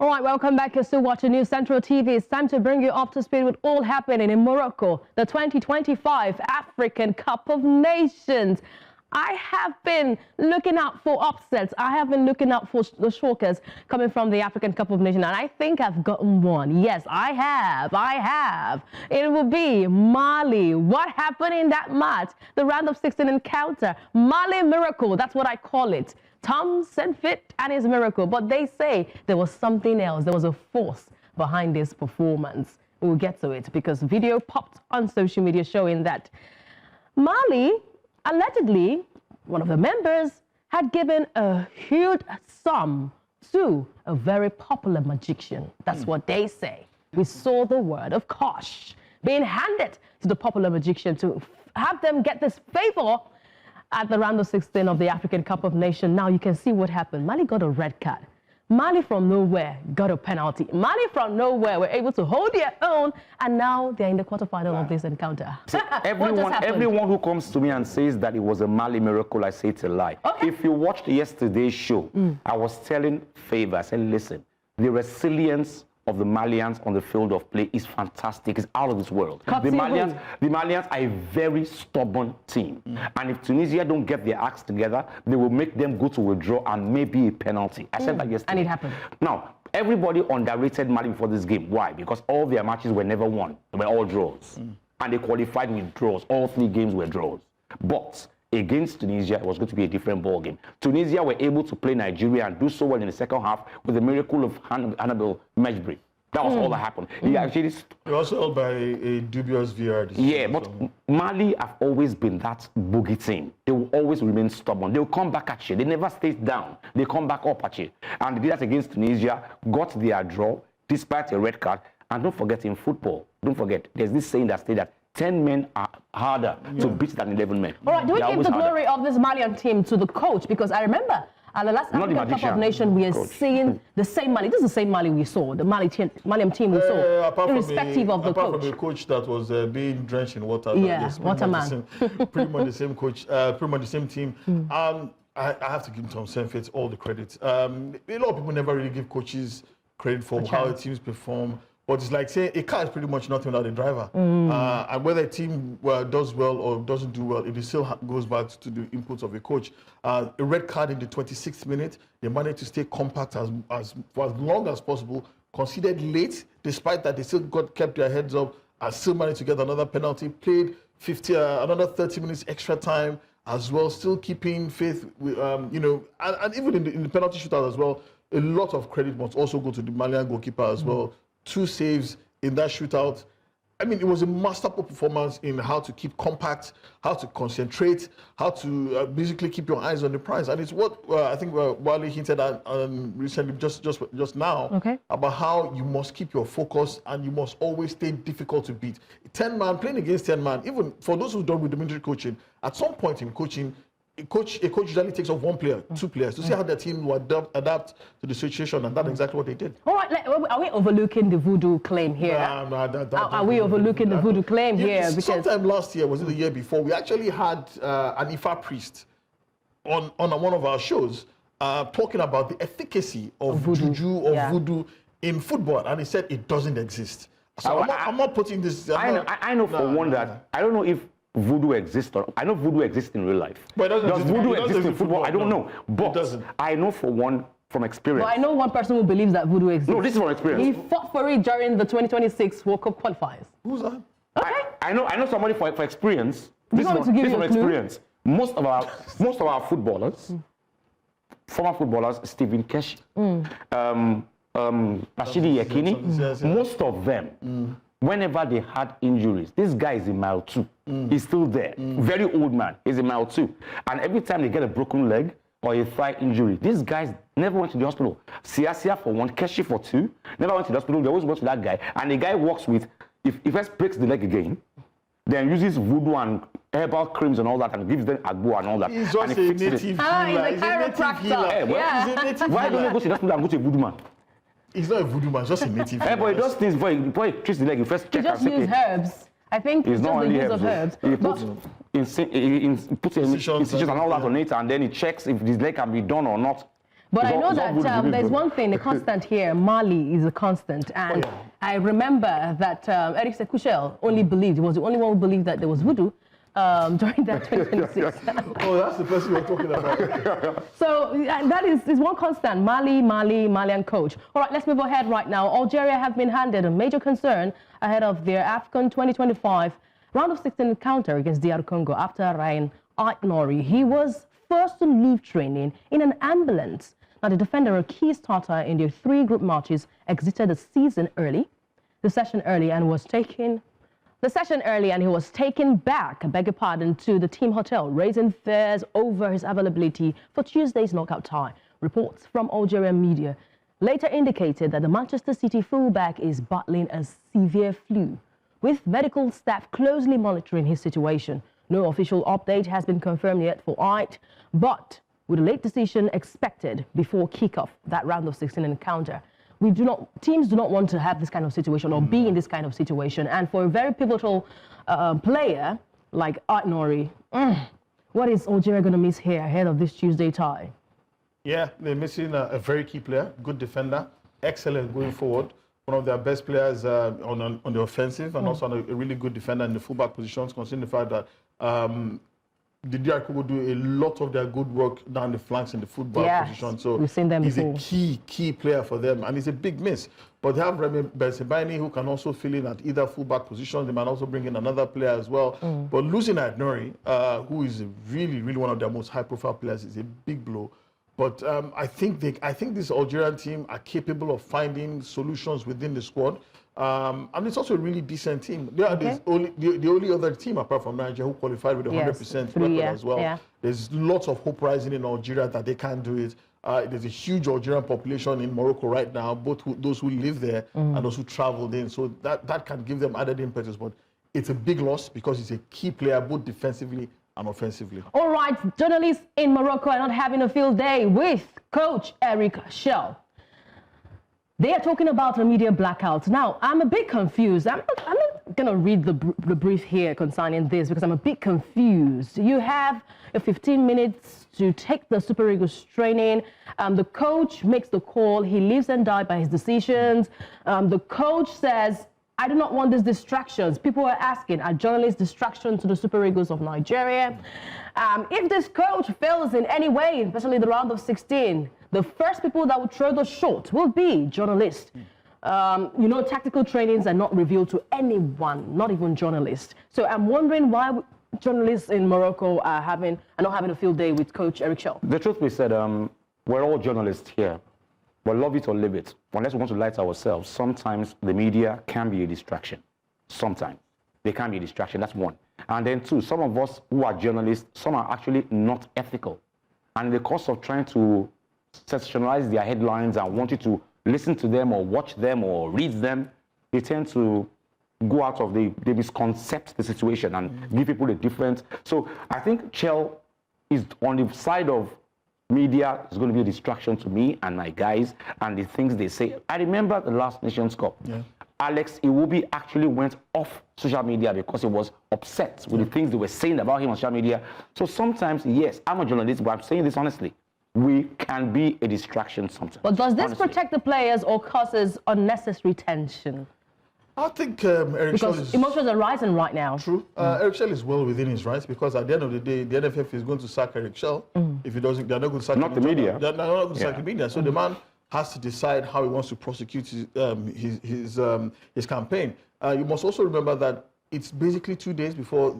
All right, welcome back. You're still watching News Central TV. It's time to bring you up to speed with all happening in Morocco, the 2025 African Cup of Nations. I have been looking out for upsets. I have been looking out for the shockers coming from the African Cup of Nations, and I think I've gotten one. Yes, I have. It will be Mali. What happened in that match? The round of 16 encounter. Mali miracle, that's what I call it. Tom sent fit and his miracle, but they say there was something else. There was a force behind this performance. We'll get to it because video popped on social media showing that Mali, allegedly, one of the members had given a huge sum to a very popular magician. That's what they say. We saw the word of cash being handed to the popular magician to have them get this favor at the round of 16 of the African Cup of Nations. Now you can see what happened. Mali got a red card. Mali from nowhere got a penalty. Mali from nowhere were able to hold their own, and now they're in the quarterfinal of this encounter. See, everyone who comes to me and says that it was a Mali miracle, I say it's a lie. Okay. If you watched yesterday's show, I was telling Favor, I said, listen, the resilience of the Malians on the field of play is fantastic. It's out of this world. The Malians are a very stubborn team. And if Tunisia don't get their acts together, they will make them go to withdraw and maybe a penalty. I said that yesterday. And it happened. Now, everybody underrated Mali before this game. Why? Because all their matches were never won. They were all draws. And they qualified with draws. All 3 games were draws. But against Tunisia, it was going to be a different ball game. Tunisia were able to play Nigeria and do so well in the second half with the miracle of Hannibal Mejbri. That was all that happened. He actually... He was held by a dubious VR decision. Yeah, but Mali have always been that boogie team. They will always remain stubborn. They will come back at you. They never stay down. They come back up at you. And they did that against Tunisia, got their draw, despite a red card. And don't forget, in football, don't forget, there's this saying that states that 10 men are harder to beat than 11 men. All right, do we give the glory of this Malian team to the coach? Because I remember at the last African Cup of Nations, we are seeing the same Mali. This is the same Mali we saw, the Malian team we saw, irrespective of the coach. Apart from the coach that was being drenched in water. Yeah, waterman. Pretty much the same coach, pretty much the same team. I have to give Tom Senfit all the credit. A lot of people never really give coaches credit for how the teams perform. But it's like saying a car is pretty much nothing without a driver. And whether a team does well or doesn't do well, it still goes back to the inputs of a coach. A red card in the 26th minute, they managed to stay compact for as long as possible, conceded late, despite that they still kept their heads up and still managed to get another penalty, played another 30 minutes extra time as well, still keeping faith, and even in the penalty shootout as well, a lot of credit must also go to the Malian goalkeeper as well. 2 saves in that shootout. I mean, it was a masterful performance in how to keep compact, how to concentrate, how to basically keep your eyes on the prize. And it's what I think Wally hinted at recently, just now, about how you must keep your focus and you must always stay difficult to beat. 10-man, playing against 10-man, even for those who've done rudimentary coaching, at some point in coaching, a coach usually takes off 1 player, 2 players to see how their team will adapt to the situation, and that's exactly what they did. All right, are we overlooking the voodoo claim here? Are we overlooking the voodoo claim here? Because sometime last year, was it the year before, we actually had an Ifa priest on one of our shows talking about the efficacy of juju or voodoo in football, and he said it doesn't exist. So I'm not putting this... I know for one that, I don't know if voodoo exists, or I know voodoo exists in real life. But does voodoo exist in football? I don't know. But I know for one from experience. Well, I know one person who believes that voodoo exists. No, this is from experience. He fought for it during the 2026 World Cup qualifiers. Who's that? Okay. I know somebody for experience. This is from experience. Most of our footballers, former footballers, Stephen Keshi, Rashidi Yekini, most of them, whenever they had injuries, this guy is in mile 2. He's still there. Very old man. He's in mile 2. And every time they get a broken leg or a thigh injury, these guys never went to the hospital. Siasia for 1, Keshi for 2, never went to the hospital. They always went to that guy. And the guy works with, if he first breaks the leg again, then uses voodoo and herbal creams and all that and gives them agbo and all that. He's just a native healer. He's a chiropractor. Why don't you go to the hospital and go to a voodoo man? He's not a voodoo man, just a native. But he does things before he treats the leg. He first check and use herbs. I think it's not only the use of herbs. He puts incisions and all that on it, and then he checks if this leg can be done or not. But I know that there's one thing, a constant here. Mali is a constant. And I remember that Eric Chelle only believed, he was the only one who believed that there was voodoo during that 2026. Oh, that's the person we're talking about. So that is one constant, Malian coach. All right, let's move ahead right now. Algeria have been handed a major concern ahead of their AFCON 2025 round of 16 encounter against DR Congo after Ryan Ait-Nouri. He was first to leave training in an ambulance. Now, the defender, a key starter in their 3 group matches, exited the session early, and he was taken back, I beg your pardon, to the team hotel, raising fears over his availability for Tuesday's knockout tie. Reports from Algerian media later indicated that the Manchester City fullback is battling a severe flu, with medical staff closely monitoring his situation. No official update has been confirmed yet for Ait, but with a late decision expected before kickoff, that round of 16 encounter. Teams do not want to have this kind of situation or be in this kind of situation. And for a very pivotal player like Ait-Nouri, what is Algeria going to miss here ahead of this Tuesday tie? Yeah, they're missing a very key player, good defender, excellent going forward. One of their best players on the offensive, and also a really good defender in the fullback positions, considering the fact that the DR Congo do a lot of their good work down the flanks in the fullback position. So we've seen them he's before. A key player for them, and it's a big miss. But they have Remy Bensebaini, who can also fill in at either fullback position. They might also bring in another player as well. But losing Ait-Nouri, who is really one of their most high-profile players, is a big blow. But I think this Algerian team are capable of finding solutions within the squad. And it's also a really decent team. They are the only other team apart from Nigeria who qualified with a 100% record as well. Yeah. There's lots of hope rising in Algeria that they can do it. There's a huge Algerian population in Morocco right now, both those who live there and those who traveled in. So that can give them added impetus. But it's a big loss because he's a key player both defensively and offensively. All right, journalists in Morocco are not having a field day with Coach Eric Chelle. They are talking about a media blackout. Now, I'm a bit confused. I'm not going to read the brief here concerning this because I'm a bit confused. You have 15 minutes to take the Super Eagles training. The coach makes the call. He lives and dies by his decisions. The coach says, I do not want these distractions. People are asking, are journalists distractions to the Super Eagles of Nigeria? If this coach fails in any way, especially the round of 16, the first people that will throw the shot will be journalists. Tactical trainings are not revealed to anyone, not even journalists. So I'm wondering why journalists in Morocco are not having a field day with Coach Eric Chelle. The truth be said, we're all journalists here. But love it or live it, unless we want to lie to ourselves, sometimes the media can be a distraction. Sometimes. They can be a distraction, that's one. And then two, some of us who are journalists, some are actually not ethical. And in the course of trying to sensationalize their headlines and want you to listen to them or watch them or read them, they tend to go out of they misconcept the situation and give people a different. So I think Chelle is on the side of media is going to be a distraction to me and my guys and the things they say. I remember the last Nations Cup. Yeah. Alex Iwobi actually went off social media because he was upset with the things they were saying about him on social media. So sometimes, yes, I'm a journalist, but I'm saying this honestly. We can be a distraction sometimes. But does this protect the players or causes unnecessary tension? I think Eric Chelle is... emotions are rising right now. True. Eric Chelle is well within his rights because at the end of the day, the NFF is going to sack Eric Chelle. If he doesn't, they're not going to sack him. Not the media. They're not going to sack the media. So the man has to decide how he wants to prosecute his campaign. You must also remember that it's basically 2 days before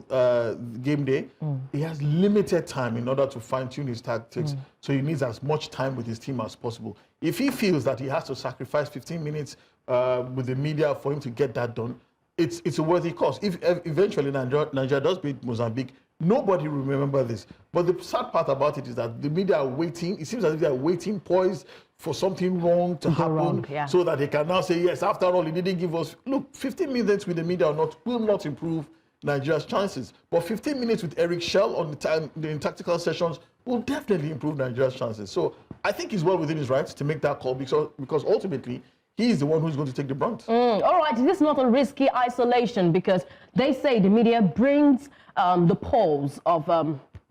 game day. He has limited time in order to fine-tune his tactics. So he needs as much time with his team as possible. If he feels that he has to sacrifice 15 minutes with the media for him to get that done, it's a worthy cause. If eventually Nigeria does beat Mozambique, nobody will remember this. But the sad part about it is that the media are waiting. It seems as if they are waiting, poised for something wrong to happen, so that they can now say, yes, after all, he didn't give us... Look, 15 minutes with the media will not improve Nigeria's chances. But 15 minutes with Eric Chelle on the tactical sessions will definitely improve Nigeria's chances. So I think he's well within his rights to make that call because ultimately, he is the one who's going to take the brunt. All right, this is not a risky isolation because they say the media brings the polls of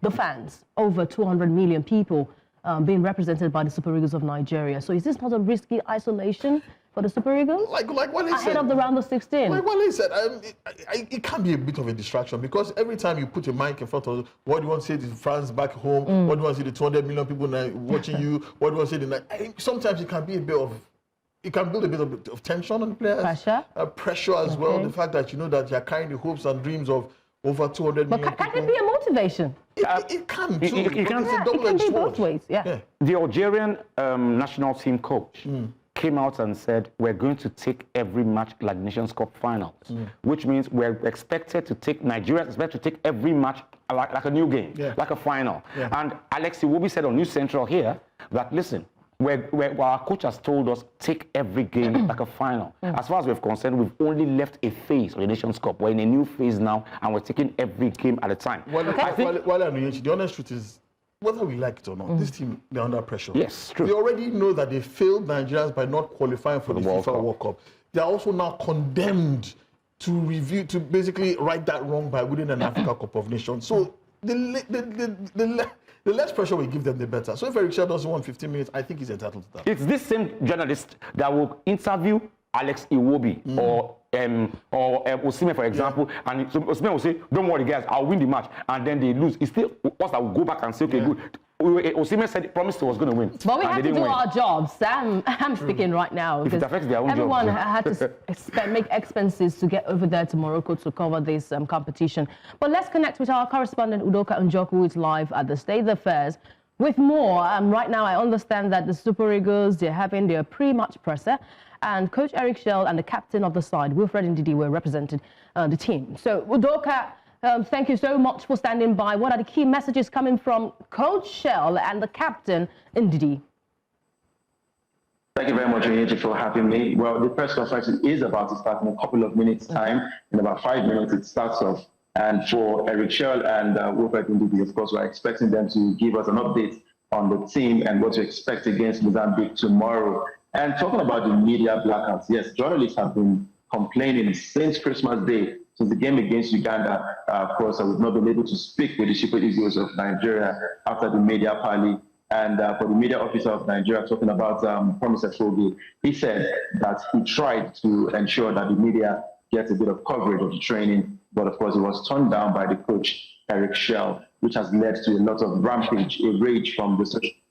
the fans, over 200 million people being represented by the Super Eagles of Nigeria. So is this not a risky isolation for the Super Eagles? Like Wale said, ahead of the round of 16. Like Wale said, it can be a bit of a distraction because every time you put a mic in front of what do you want to say to France back home, what do you want to say to 200 million people watching you, what do you want to say to... I think sometimes it can be a bit of... It can build a bit of tension on the players. Pressure. Pressure as well. The fact that you know that you're carrying the hopes and dreams of over 200 million people. But can it be a motivation? It can too. It can be both ways, yeah. The Algerian national team coach came out and said, we're going to take every match like Nations Cup finals, which means we're expected to take, Nigeria is expected to take every match like a new game, like a final. And Alex Iwobi said on News Central here that, listen, our coach has told us take every game like a final. As far as we're concerned, we've only left a phase of the Nations Cup. We're in a new phase now, and we're taking every game at a time. The honest truth is, whether we like it or not, this team, they're under pressure. Yes, true. They already know that they failed Nigerians by not qualifying for the FIFA World Cup. They're also now condemned to basically right that wrong by winning an Africa Cup of Nations. So the less pressure we give them, the better. So if Eric Chelle doesn't want 15 minutes, I think he's entitled to that. It's this same journalist that will interview Alex Iwobi or Osimhen, for example, and so Osimhen will say, don't worry guys, I'll win the match, and then they lose. It's still us that will go back and say, okay, good. Osimhen said he promised he was going to win. But we have to do our jobs. I'm speaking right now. If it affects their own everyone had to make expenses to get over there to Morocco to cover this competition. But let's connect with our correspondent Udoka Njoku, who is live at the State of Affairs with more. Right now, I understand that the Super Eagles, they're having their pre-match presser, and Coach Eric Chelle and the captain of the side, Wilfred Ndidi, were representing the team. So, Udoka, thank you so much for standing by. What are the key messages coming from Coach Chelle and the captain, Ndidi? Thank you very much, Onyechi, for having me. Well, the press conference is about to start in a couple of minutes' time. In about 5 minutes, it starts off. And for Eric Chelle and Wilfred Ndidi, of course, we're expecting them to give us an update on the team and what to expect against Mozambique tomorrow. And talking about the media blackouts, yes, journalists have been complaining since Christmas Day, since the game against Uganda. Of course, I would not be able to speak with the Super Eagles of Nigeria after the media parley. And for the media officer of Nigeria, talking about Promise Hugo, he said that he tried to ensure that the media gets a bit of coverage of the training, but of course, it was turned down by the coach, Eric Chelle, which has led to a lot of rampage, a rage from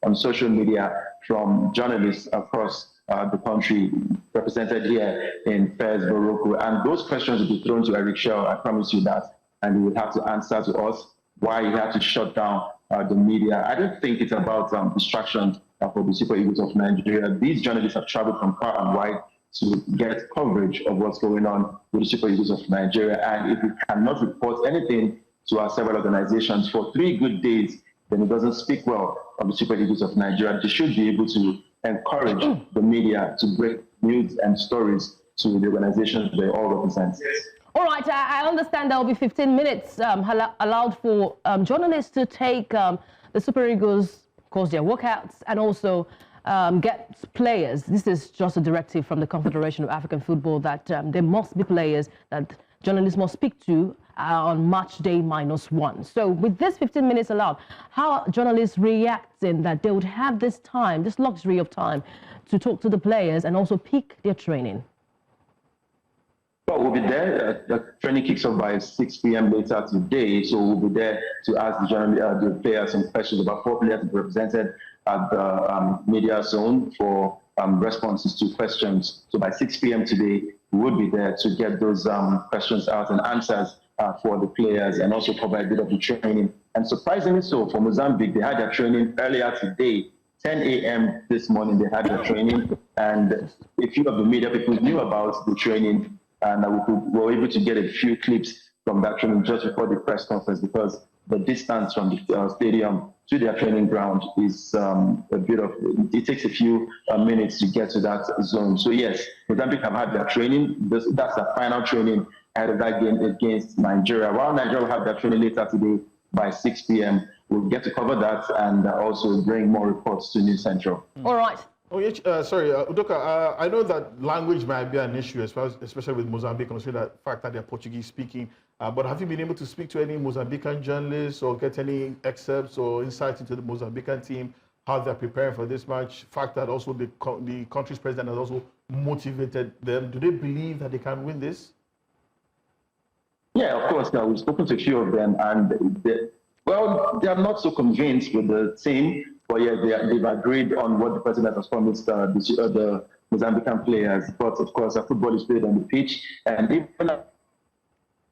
on social media from journalists across the country represented here in Fez, Morocco. And those questions will be thrown to Eric Chelle, I promise you that, and he would have to answer to us why he had to shut down the media. I don't think it's about distraction for the Super Eagles of Nigeria. These journalists have traveled from far and wide to get coverage of what's going on with the Super Eagles of Nigeria. And if we cannot report anything to our several organizations for 3 good days, then it doesn't speak well of the Super Eagles of Nigeria. They should be able to encourage the media to break news and stories to the organizations they all represent. All right, I understand there will be 15 minutes allowed for journalists to take the Super Eagles, of course, their workouts, and also get players. This is just a directive from the Confederation of African Football that there must be players that journalists must speak to on match day -1. So with this 15 minutes allowed, how are journalists reacting that they would have this time, this luxury of time, to talk to the players and also peak their training? Well, we'll be there. The training kicks off by 6 p.m. later today, so we'll be there to ask the players some questions. About 4 players represented at the media zone for responses to questions. So by 6 p.m. today, we would be there to get those questions out and answers for the players and also provide a bit of the training. And surprisingly so, for Mozambique, they had their training earlier today. 10 a.m. this morning, they had their training. And a few of the media people knew about the training, and we were able to get a few clips from that training just before the press conference, because the distance from the stadium to their training ground is it takes a few minutes to get to that zone. So yes, Mozambique have had their training. That's the final training ahead of that game against Nigeria. While Nigeria will have their training later today by 6 p.m., we'll get to cover that and also bring more reports to News Central. All right. Oh, sorry, Udoka, I know that language might be an issue, especially with Mozambique, considering the fact that they're Portuguese speaking. But have you been able to speak to any Mozambican journalists or get any excerpts or insights into the Mozambican team? how they're preparing for this match, fact that also the country's president has also motivated them. Do they believe that they can win this? Yeah, of course. We've spoken to a few of them, and they are not so convinced with the team, but yeah, they've agreed on what the president has promised the Mozambican players. But of course, football is played on the pitch, and even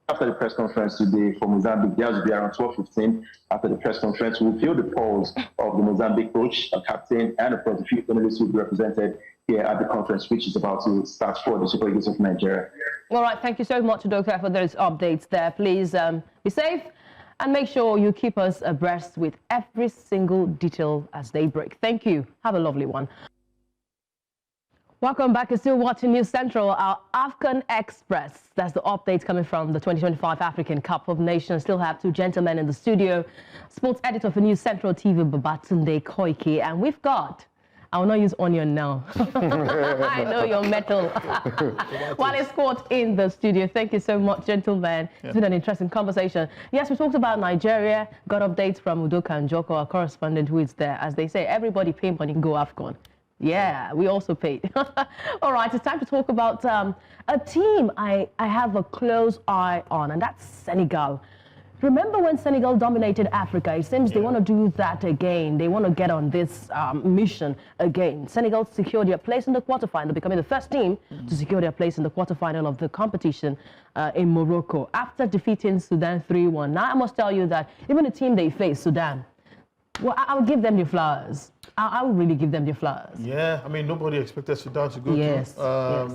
after the press conference today for Mozambique, there will be around 12:15. After the press conference, we'll feel the pulse of the Mozambique coach, captain, and of course the few journalists who will be represented here at the conference, which is about to start for the Super Eagles of Nigeria. All right, thank you so much, Doctor, for those updates there. Please be safe and make sure you keep us abreast with every single detail as they break. Thank you. Have a lovely one. Welcome back. You're still watching News Central, our AFCON Express. That's the update coming from the 2025 African Cup of Nations. Still have two gentlemen in the studio. Sports editor for News Central TV, Babatunde Koiki. And we've got, I will not use onion now. I know your metal. One is caught in the studio. Thank you so much, gentlemen. Yeah. It's been an interesting conversation. Yes, we talked about Nigeria. Got updates from Hugo and Joko, our correspondent who is there. As they say, everybody pay money, go AFCON. Yeah, we also paid. All right, it's time to talk about a team I have a close eye on, and that's Senegal. Remember when Senegal dominated Africa? It seems they want to do that again. They want to get on this mission again. Senegal secured their place in the quarterfinal, becoming the first team to secure their place in the quarterfinal of the competition in Morocco after defeating Sudan 3-1. Now, I must tell you that even the team they faced, Sudan, well, I'll give them the flowers. I will really give them the flowers. Yeah, I mean, nobody expected Sudan to go through. Yes. I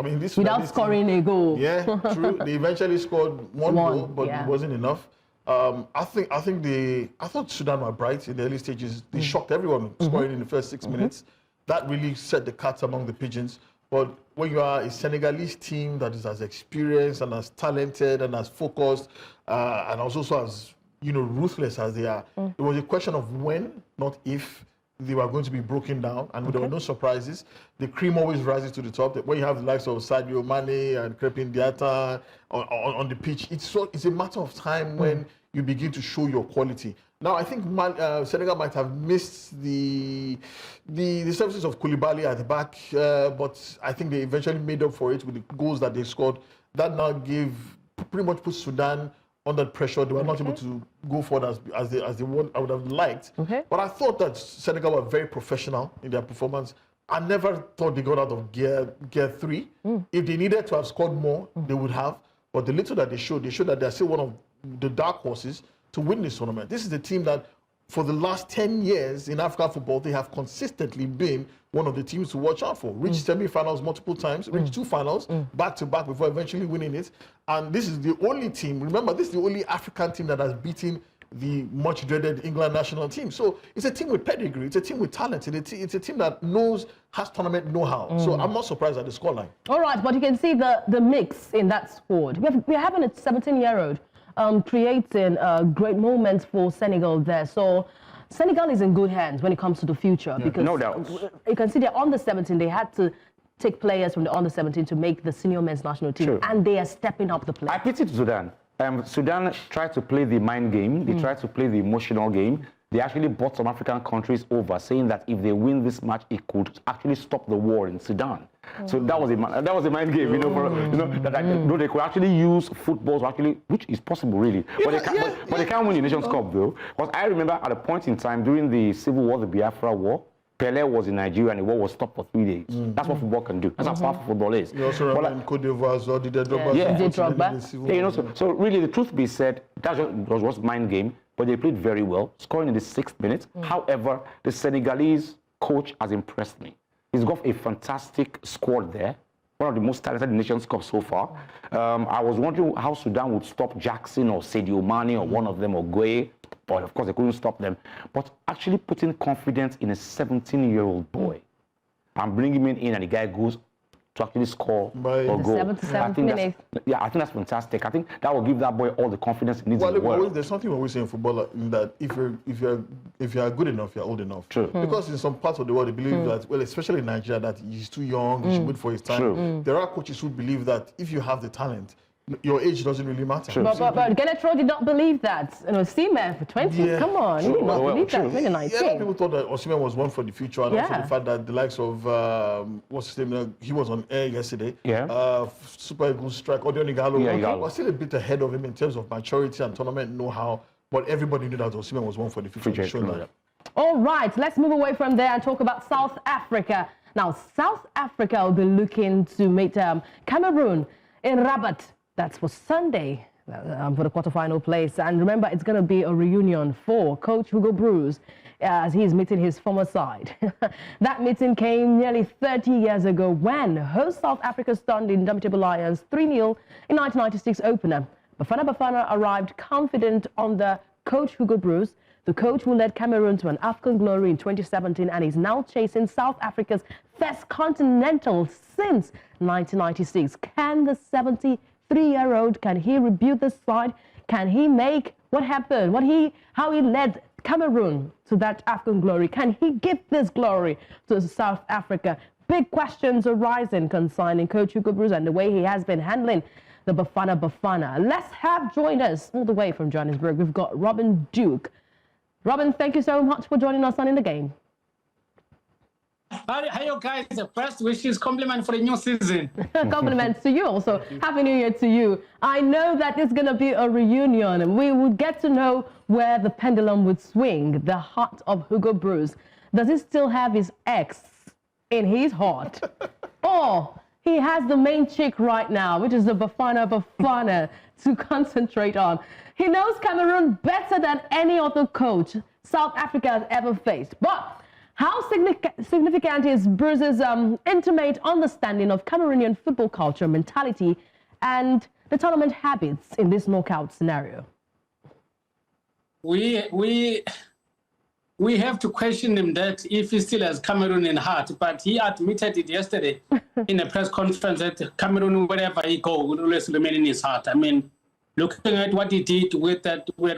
mean, this without scoring a goal. Yeah, true. They eventually scored one goal, but it wasn't enough. I thought Sudan were bright in the early stages. They shocked everyone scoring in the first 6 minutes. That really set the cat among the pigeons. But when you are a Senegalese team that is as experienced and as talented and as focused, and also as ruthless as they are, it was a question of when, not if, they were going to be broken down, and there were no surprises. The cream always rises to the top. When you have the likes of Sadio Mane and Crepin Diatta on the pitch, it's a matter of time when you begin to show your quality. Now, I think Senegal might have missed the services of Koulibaly at the back, but I think they eventually made up for it with the goals that they scored. That now pretty much put Sudan under pressure. They were not able to go forward as they I would have liked. But I thought that Senegal were very professional in their performance. I never thought they got out of gear 3. If they needed to have scored more, they would have. But the little that they showed that they're still one of the dark horses to win this tournament. This is the team that, for the last 10 years in African football, they have consistently been one of the teams to watch out for. Reached semi-finals multiple times, reached 2 finals back-to-back before eventually winning it. And this is the only team, remember, this is the only African team that has beaten the much-dreaded England national team. So it's a team with pedigree, it's a team with talent, it's a team that has tournament know-how. So I'm not surprised at the scoreline. All right, but you can see the mix in that squad. We're having a 17-year-old creating great moments for Senegal there. So Senegal is in good hands when it comes to the future, because no doubt. You can see they're under 17. They had to take players from the under 17 to make the senior men's national team, and they are stepping up the play. I pity Sudan. Sudan tried to play the mind game. They tried to play the emotional game. They actually brought some African countries over, saying that if they win this match, it could actually stop the war in Sudan. So that was a mind game, that they could actually use football to actually, which is possible really, but they can't win the Nations Cup though. Because I remember at a point in time during the Civil War, the Biafra War, Pelé was in Nigeria and the war was stopped for 3 days. That's what football can do. That's how powerful football is. You also remember Côte d'Ivoire as well, Didier Drogba. So really, the truth be said, that was mind game, but they played very well, scoring in the 6th minute. However, the Senegalese coach has impressed me. He's got a fantastic squad there, one of the most talented in the Nations Cup so far. I was wondering how Sudan would stop Jackson or Sadio Mane or one of them, or Gueye, but of course they couldn't stop them. But actually putting confidence in a 17-year-old boy and bringing him in, and the guy goes to actually score or goal. 77th minute. I think that's fantastic. I think that will give that boy all the confidence he needs in the world. There's something we always say in football, in that if you're good enough, you're old enough. True. Because in some parts of the world, they believe that, well, especially in Nigeria, that he's too young, he should wait for his time. There are coaches who believe that if you have the talent, your age doesn't really matter. Sure. But Genetro did not believe that. You know, Seaman for 20, come on, he did not believe that in 2019. Yeah, people thought that Osimhen was one for the future, and also the fact that the likes of, what's his name, he was on air yesterday. Yeah. Super Eagles strike, Odion Igalo, was still a bit ahead of him in terms of maturity and tournament know-how, but everybody knew that Osimhen was one for the future. All right, let's move away from there and talk about South Africa. Now, South Africa will be looking to meet Cameroon in Rabat. That's for Sunday for the quarterfinal place. And remember, it's going to be a reunion for Coach Hugo Broos as he's meeting his former side. That meeting came nearly 30 years ago when host South Africa stunned the Indomitable Lions 3-0 in 1996 opener. Bafana Bafana arrived confident under Coach Hugo Broos, the coach who led Cameroon to an AFCON glory in 2017 and is now chasing South Africa's first continental since 1996. Can the 73-year-old, can he rebuild this side? Can he make what happened? How he led Cameroon to that AFCON glory? Can he give this glory to South Africa? Big questions arising concerning Coach Hugo Broos and the way he has been handling the Bafana Bafana. Let's have join us all the way from Johannesburg. We've got Robin Duke. Robin, thank you so much for joining us on In the Game. Hi, you guys. First wishes, compliment for the new season. Compliments to you also. Happy New Year to you. I know that it's going to be a reunion and we will get to know where the pendulum would swing, the heart of Hugo Broos. Does he still have his ex in his heart? Or he has the main chick right now, which is the Bafana Bafana, to concentrate on. He knows Cameroon better than any other coach South Africa has ever faced. But how significant is Broos's intimate understanding of Cameroonian football culture, mentality, and the tournament habits in this knockout scenario? We have to question him that if he still has Cameroon in heart, but he admitted it yesterday in a press conference that Cameroon, wherever he goes, will always remain in his heart. I mean, looking at what he did with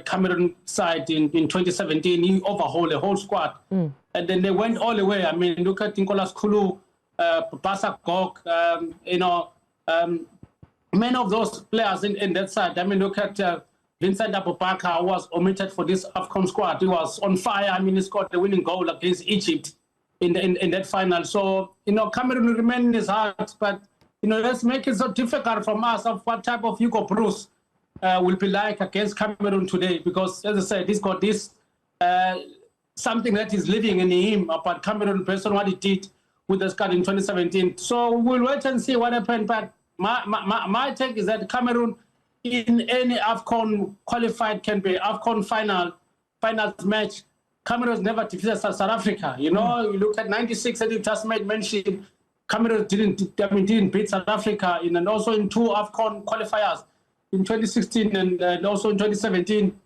Cameroon side in 2017, he overhauled the whole squad. And then they went all the way. I mean, look at Nicolas Kulu, Basa Gok, many of those players in that side. I mean, look at Vincent Abubakar, who was omitted for this AFCON squad. He was on fire. I mean, he scored the winning goal against Egypt in that final. So, Cameroon will remain in his heart. But, let's make it so difficult from us of what type of Hugo Broos will be like against Cameroon today, because as I said, he's got this something that is living in him about Cameroon based on what he did with the squad in 2017. So we'll wait and see what happens. But my take is that Cameroon in any AFCON qualified can be AFCON finals match. Cameroon has never defeated South Africa. You look at 96 that you just made mention. Cameroon didn't beat South Africa and also in 2 AFCON qualifiers. In 2016 and also in 2017,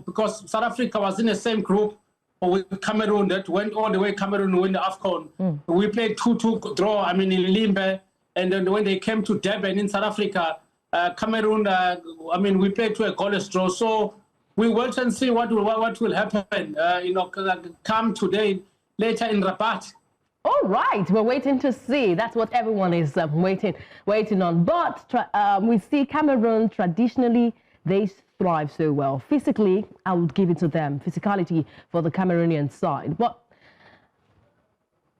because South Africa was in the same group with Cameroon that went all the way. Cameroon win the AFCON. We played 2-2 draw, in Limbe. And then when they came to Durban in South Africa, Cameroon, we played to a goalless draw. So we wait and see what will happen, come today, later in Rabat. All right, we're waiting to see. That's what everyone is waiting on. But we see Cameroon, traditionally, they thrive so well. Physically, I would give it to them. Physicality for the Cameroonian side. But,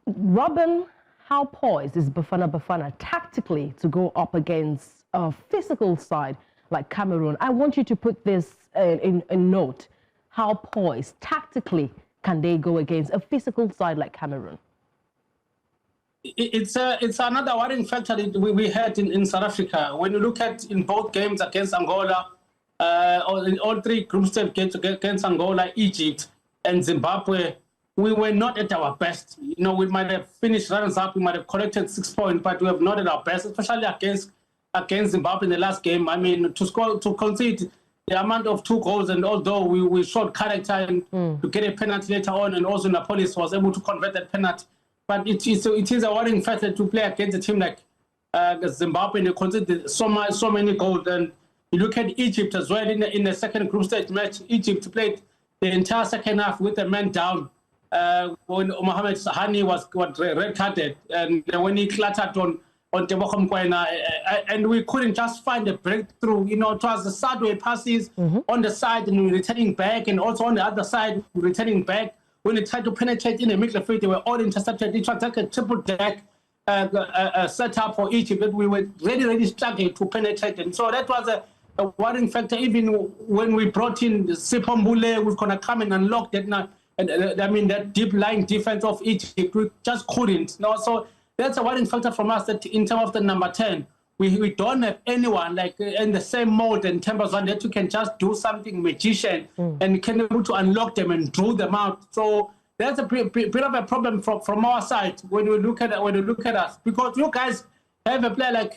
Robin, how poised is Bafana Bafana tactically to go up against a physical side like Cameroon? I want you to put this in note. How poised tactically can they go against a physical side like Cameroon? It's another worrying factor that we had in South Africa. When you look at in both games against Angola, or in all 3 group stage games against Angola, Egypt, and Zimbabwe, we were not at our best. We might have finished runners up, we might have collected 6 points, but we have not at our best, especially against Zimbabwe in the last game. To concede the amount of 2 goals, and although we showed character and to get a penalty later on, and also Napolis was able to convert that penalty. But it is a worrying factor to play against a team like Zimbabwe, and they conceded so many goals. And you look at Egypt as well in the second group stage match. Egypt played the entire second half with a man down when Mohamed Sahani was red carded, and when he clattered on on Tebogo Mkwena, and we couldn't just find a breakthrough. You know, it was the sideways passes on the side and returning back, and also on the other side returning back. When they tried to penetrate in the midfield, they were all intercepted. It was like a triple deck setup for Egypt that we were really struggling to penetrate. And so that was a worrying factor. Even when we brought in Sipho Mbule, who's going to come and unlock that now. And I mean, that deep lying defense of Egypt, we just couldn't. No, so that's a worrying factor from us that in terms of the number 10, we don't have anyone like in the same mode in terms of that you can just do something magician and can be able to unlock them and draw them out. So that's a bit of a problem from our side when you look at us, because you guys have a player like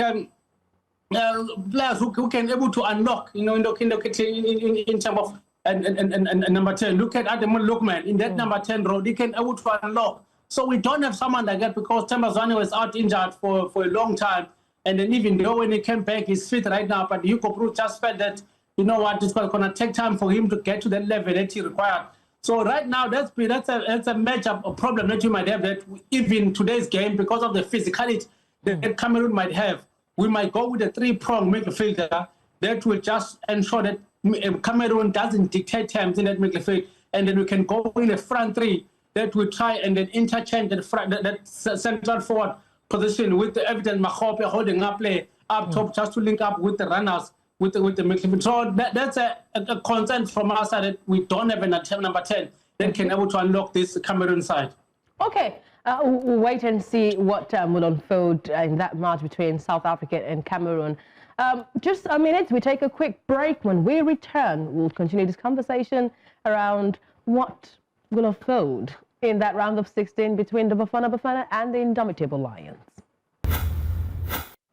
players who can able to unlock, you know, in terms of and number 10. Look at Adam Lookman in that number 10 role. He can able to unlock. So we don't have someone like that because Tambazwane was out injured for a long time. And then even though when he came back, he's fit right now. But Hugo Bruce just felt that, you know what, it's going to take time for him to get to that level that he required. So right now, that's a matchup problem that you might have, that even today's game, because of the physicality that Cameroon might have, we might go with a three-pronged midfielder that will just ensure that Cameroon doesn't dictate terms in that midfield. And then we can go in the front three that will try and then interchange that central forward position with the evident Mahope holding up play up top just to link up with the runners with the midfield. So that's a concern from our side that we don't have a number 10 that can able to unlock this Cameroon side. Okay, we'll wait and see what will unfold in that match between South Africa and Cameroon. Just a minute, we take a quick break. When we return, we'll continue this conversation around what will unfold in that round of 16 between the Bafana Bafana and the Indomitable Lions.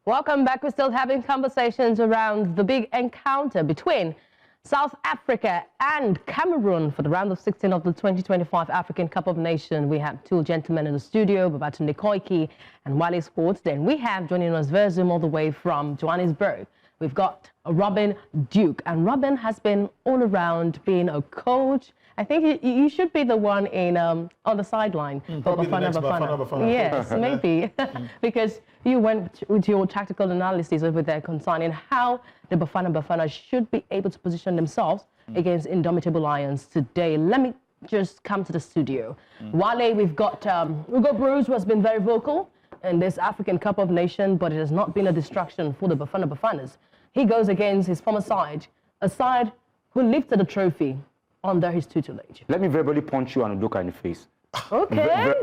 Welcome back. We're still having conversations around the big encounter between South Africa and Cameroon for the round of 16 of the 2025 African Cup of Nations. We have two gentlemen in the studio, Babatunde Koiki and Wale Sports. Then we have joining us via Zoom all the way from Johannesburg. We've got Robin Duke, and Robin has been all around being a coach. I think you should be the one in on the sideline for Bafana Bafana. Yes, maybe, because you went with your tactical analysis over there concerning how the Bafana Bafana should be able to position themselves against Indomitable Lions today. Let me just come to the studio. Wale, we've got Hugo Bruce, who has been very vocal in this African Cup of Nations, but it has not been a distraction for the Bafana Bafanas. He goes against his former side, a side who lifted the trophy under his tutelage. Let me verbally punch you and Udoka in the face. Okay,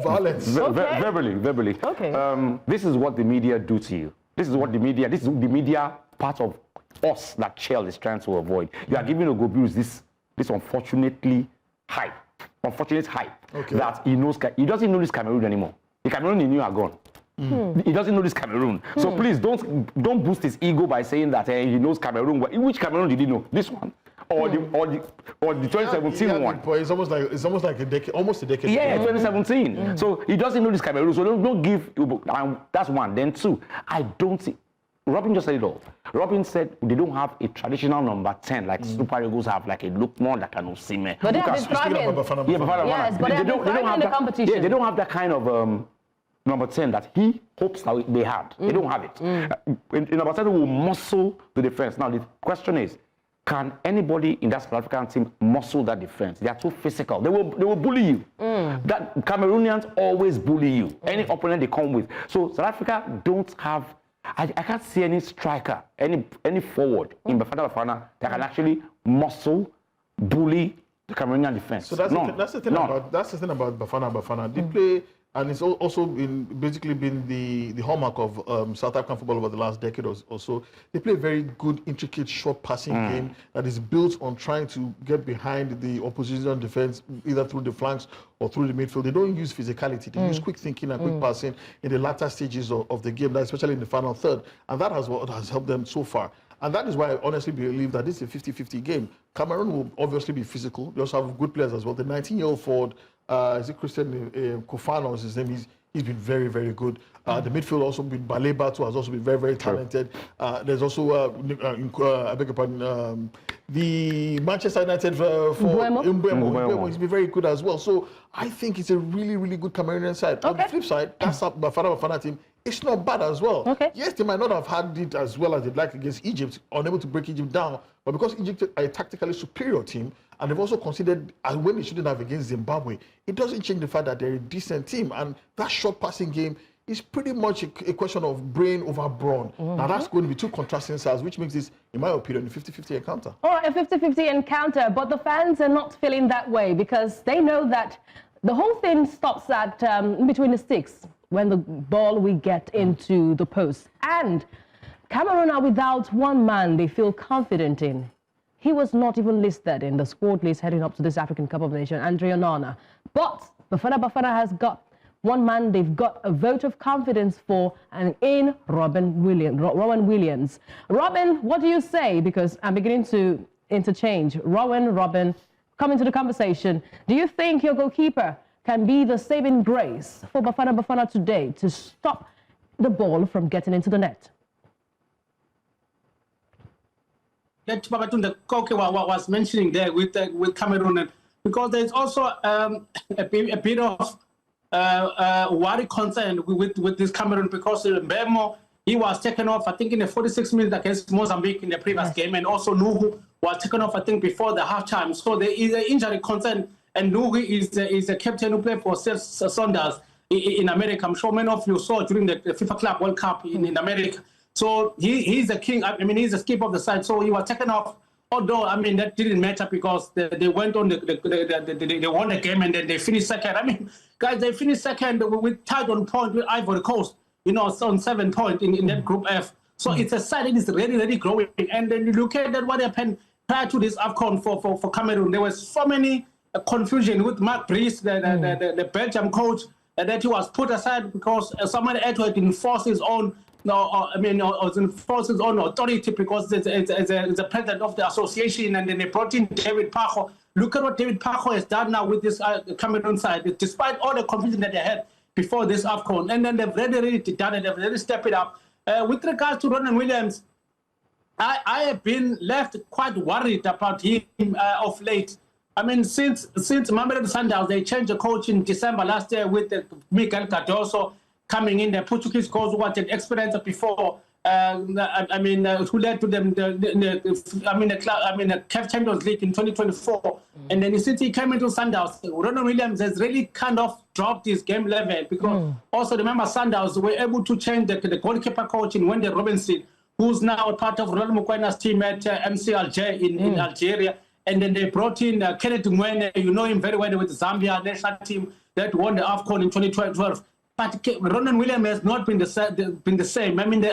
violence. Verbally. Okay. This is what the media do to you. This is the media part of us that Chelle is trying to avoid. You are giving Hugo Bruce this unfortunate hype that he doesn't know this Cameroon anymore. The Cameroon he knew are gone. He doesn't know this Cameroon. So please don't boost his ego by saying that he knows Cameroon. Which Cameroon did he know? This one? Or the 2017 one. It's almost like a decade, almost a decade. Yeah, 2017. So he doesn't know this Cameroon. So don't give. That's one. Then two, I don't see. Robin just said it all. Robin said they don't have a traditional number 10 like Super Eagles have, like a look more like an Osime. But they have been thriving. Yes, but they have been thriving in the competition. Yeah, they don't have that kind of number 10 that he hopes that they had. They don't have it. In number 10 will muscle the defense. Now the question is, can anybody in that South African team muscle that defense? They are too physical. They will bully you. That Cameroonians always bully you. Any opponent they come with. So South Africa don't have. I can't see any striker, any forward in Bafana Bafana that can actually muscle, bully the Cameroonian defense. So that's the thing about Bafana Bafana. They play. And it's also basically been the hallmark of South African football over the last decade or so. They play a very good, intricate, short passing game that is built on trying to get behind the opposition defense, either through the flanks or through the midfield. They don't use physicality. They use quick thinking and quick passing in the latter stages of the game, especially in the final third. And that has what has helped them so far. And that is why I honestly believe that this is a 50-50 game. Cameroon will obviously be physical. They also have good players as well. The 19-year-old forward, is it Christian Kofano is his name? He's been very, very good. The midfield also been Baleba too, has also been very, very talented. There's also I beg your pardon, the Manchester United for Mbeumo. He's been very good as well. So I think it's a really, really good Cameroonian side. Okay. On the flip side, that Bafana team it's not bad as well. Okay. Yes, they might not have had it as well as they'd like against Egypt, unable to break Egypt down, but because Egypt are a tactically superior team, and they've also considered when they shouldn't have against Zimbabwe, it doesn't change the fact that they're a decent team, and that short passing game is pretty much a question of brain over brawn. Now that's going to be two contrasting sides, which makes this, in my opinion, a 50-50 encounter. All right, a 50-50 encounter, but the fans are not feeling that way because they know that the whole thing stops at between the sticks when the ball we get into the post. And Cameroon are without one man they feel confident in. He was not even listed in the squad list heading up to this African Cup of Nations, Andre Onana. But Bafana Bafana has got one man they've got a vote of confidence for, and in Rowan Williams. Robin, what do you say? Because I'm beginning to interchange. Robin, come into the conversation. Do you think your goalkeeper can be the saving grace for Bafana Bafana today to stop the ball from getting into the net? That Babatunda Koke was mentioning there with Cameroon, because there's also a bit of worry concern with this Cameroon, because Mbemo, he was taken off, I think, in the 46 minutes against Mozambique in the previous game, and also Nuhu was taken off, I think, before the halftime. So there is an injury concern, and Nuhu is a captain who played for Saunders in America. I'm sure many of you saw during the FIFA Club World Cup in America. So he's the king. I mean, he's the skip of the side. So he was taken off. Although, I mean, that didn't matter because they went on, they won the game and then they finished second. I mean, guys, they finished second with tied on point with Ivory Coast, you know, on 7 points in that Group F. So it's a side that is really growing. And then you look at what happened prior to this AFCON for Cameroon. There was so many confusion with Mark Brice, the Belgium coach, that he was put aside because somebody had to enforce his own enforce his own authority because it's a president of the association, and then they brought in David Pacho. Look at what David Pacho has done now with this Cameroon side, despite all the confusion that they had before this AFCON. And then they've really done it, they've really stepped it up. With regards to Ronan Williams, I have been left quite worried about him of late. I mean, since Mamelodi Sundowns, they changed the coach in December last year with Miguel Cardoso coming in, the Portuguese coach who had experience before. Who led to them the CAF Champions League in 2024. And then since he came into Sundowns, Ronan Williams has really kind of dropped his game level because also remember Sundowns were able to change the goalkeeper coach in Wendy Robinson, who's now a part of Ronald Mukwena's team at MC Alger in Algeria. And then they brought in Kenneth Mwene, you know him very well with the Zambia national team that won the AFCON in 2012. But Ronan Williams has not been the same. I mean,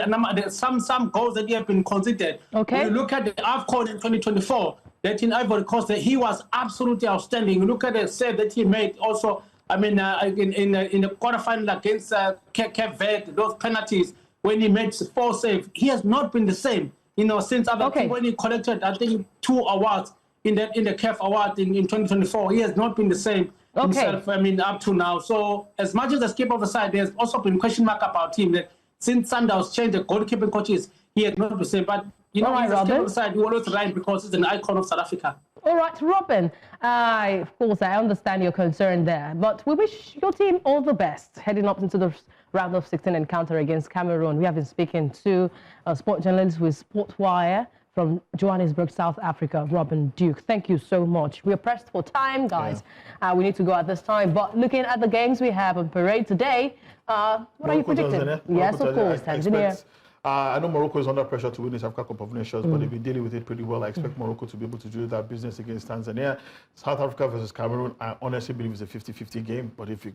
some goals that he have been conceded. Okay. When you look at the AFCON in 2024, that in Ivory Coast, he was absolutely outstanding. You look at the save that he made also, I mean, in the quarterfinal against Cape Verde, those penalties, when he made 4 saves, he has not been the same, you know, since when he collected, I think, 2 awards in the CAF award in 2024. He has not been the same himself, I mean, up to now. So as much as the skip of the side, there's also been question mark about him. That since Sundowns changed the goalkeeping coaches, he has not been the same. But, you know, he's a skip of the side, he always rhyme because he's an icon of South Africa. All right, Robin, of course, I understand your concern there, but we wish your team all the best heading up into the round of 16 encounter against Cameroon. We have been speaking to a sport journalist with Sportwire from Johannesburg, South Africa, Robin Duke. Thank you so much. We're pressed for time, guys. Yeah. We need to go at this time. But looking at the games we have on parade today, what are you predicting? Tanzania. Yes, of course, Tanzania. I know Morocco is under pressure to win this Africa Cup of Nations, but they've been dealing with it pretty well. I expect Morocco to be able to do that business against Tanzania. South Africa versus Cameroon, I honestly believe it's a 50-50 game, but if it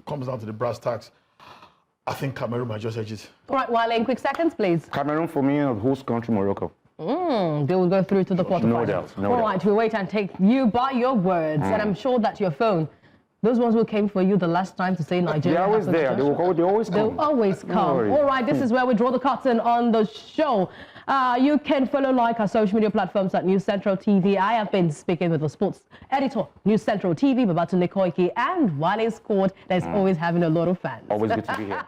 comes down to the brass tacks, I think Cameroon might just edge it. All right, Wale, in quick seconds, please. Cameroon for me, the host country, Morocco. They will go through to the quarterfinals. No doubt. All right, we'll wait and take you by your words. And I'm sure that your phone, those ones who came for you the last time to say Nigeria. They're always there. They always come. They'll always come. All right, this is where we draw the curtain on the show. You can follow, like, our social media platforms at News Central TV. I have been speaking with the sports editor, News Central TV, Babatunde Koiki, and Wale Squad, that's always having a lot of fans. Always good to be here.